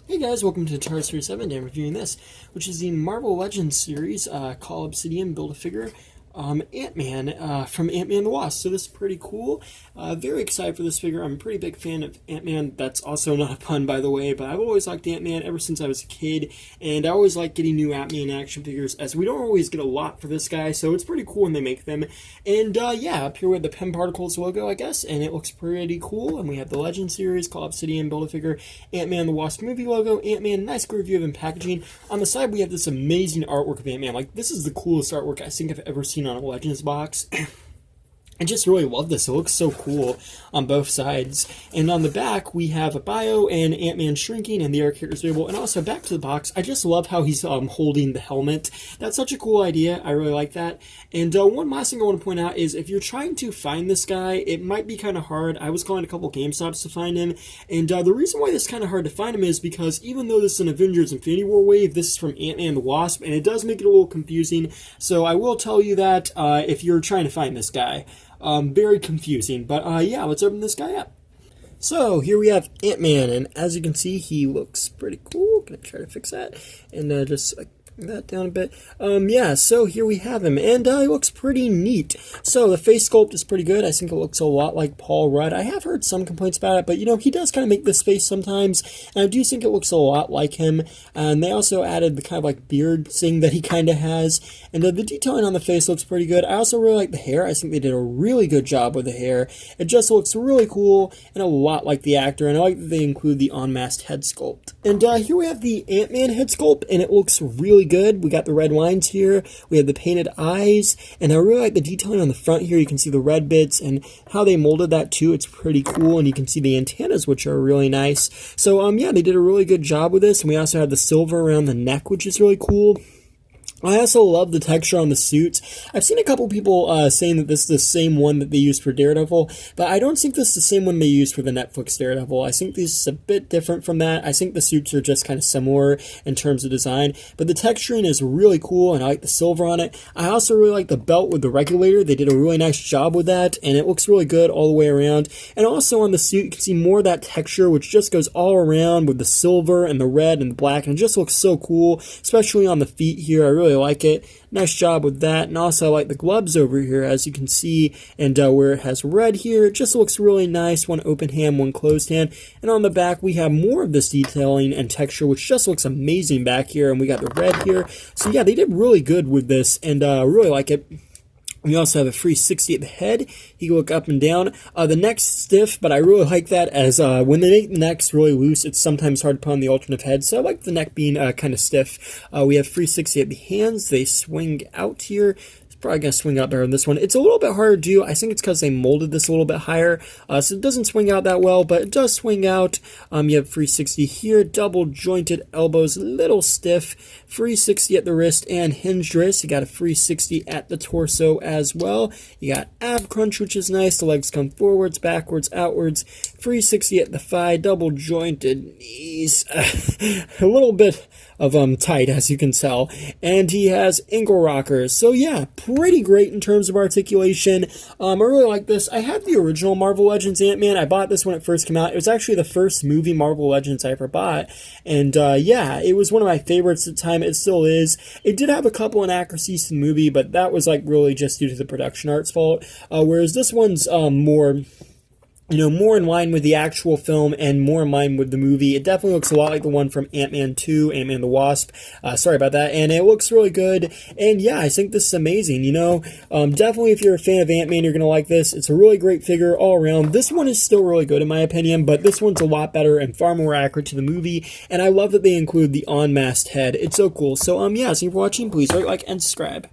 Hey guys, welcome to Tar Series 7. I'm reviewing this, which is the Marvel Legends series, Cull, Obsidian, Build-A-Figure, Antman, from Antman the Wasp. So this is pretty cool. Very excited for this figure. I'm a pretty big fan of Antman. That's also not a pun, by the way, but I've always liked Antman ever since I was a kid, and I always like getting new Antman action figures, as we don't always get a lot for this guy, so it's pretty cool when they make them. And yeah, up here we have the Pen Particles logo, I guess, and it looks pretty cool. And we have the Legend series, Cull, Obsidian, Build-A-Figure, Antman the Wasp movie logo, Antman, nice good review of him packaging. On the side, we have this amazing artwork of Antman. Like, this is the coolest artwork I think I've ever seen on a Legends box. I just really love this. It looks so cool on both sides. And on the back, we have a bio and Antman shrinking and the other characters available. And also, back to the box, I just love how he's holding the helmet. That's such a cool idea. I really like that. And one last thing I want to point out is if you're trying to find this guy, it might be kind of hard. I was calling a couple GameStops to find him. And the reason why it's kind of hard to find him is because even though this is an Avengers Infinity War wave, this is from Antman the Wasp, and it does make it a little confusing. So I will tell you that if you're trying to find this guy. Very confusing, but yeah, let's open this guy up. So here we have Antman, and as you can see, he looks pretty cool. Gonna try to fix that, and just bring that down a bit. Yeah, so here we have him, and he looks pretty neat. So the face sculpt is pretty good. I think it looks a lot like Paul Rudd. I have heard some complaints about it, but you know, he does kind of make this face sometimes, and I do think it looks a lot like him. And they also added the kind of like beard thing that he kind of has, and the detailing on the face looks pretty good. I also really like the hair. I think they did a really good job with the hair. It just looks really cool and a lot like the actor, and I like that they include the unmasked head sculpt. And here we have the Antman head sculpt, and it looks really good. We got the red lines here, we have the painted eyes, and I really like the detailing on the front here. You can see the red bits and how they molded that too. It's pretty cool, and you can see the antennas, which are really nice. So yeah, they did a really good job with this, and we also have the silver around the neck, which is really cool. I also love the texture on the suits. I've seen a couple people saying that this is the same one that they used for Daredevil, but I don't think this is the same one they used for the Netflix Daredevil. I think this is a bit different from that. I think the suits are just kind of similar in terms of design, but the texturing is really cool, and I like the silver on it. I also really like the belt with the regulator. They did a really nice job with that, and it looks really good all the way around. And also on the suit, you can see more of that texture, which just goes all around with the silver and the red and the black, and it just looks so cool, especially on the feet here. I really like it. Nice job with that. And also I like the gloves over here, as you can see, and where it has red here, it just looks really nice. One open hand, one closed hand. And on the back we have more of this detailing and texture, which just looks amazing back here. And we got the red here. So yeah, they did really good with this, and really like it. We also have a 360 at the head. He can look up and down. The neck's stiff, but I really like that, as when they make the necks really loose, it's sometimes hard to put on the alternate head. So I like the neck being kind of stiff. We have 360 at the hands. They swing out here. Probably going to swing out better on this one. It's a little bit harder to do. I think it's because they molded this a little bit higher, so it doesn't swing out that well, but it does swing out. You have 360 here, double jointed elbows, a little stiff, 360 at the wrist and hinged wrist. You got a 360 at the torso as well. You got ab crunch, which is nice. The legs come forwards, backwards, outwards. 360 at the thigh, double jointed knees. A little bit of tight, as you can tell, and he has ankle rockers. So yeah, pretty great in terms of articulation. I really like this. I had the original Marvel Legends Ant-Man. I bought this when it first came out. It was actually the first movie Marvel Legends I ever bought, and yeah, it was one of my favorites at the time. It still is. It did have a couple inaccuracies to the movie, but that was like really just due to the production art's fault, whereas this one's more, you know, more in line with the actual film and more in line with the movie. It definitely looks a lot like the one from Ant-Man 2, Ant-Man the Wasp. Sorry about that. And it looks really good. And yeah, I think this is amazing. You know, definitely if you're a fan of Ant-Man, you're going to like this. It's a really great figure all around. This one is still really good in my opinion, but this one's a lot better and far more accurate to the movie. And I love that they include the unmasked head. It's so cool. So yeah, thank you for watching. Please rate, like, and subscribe.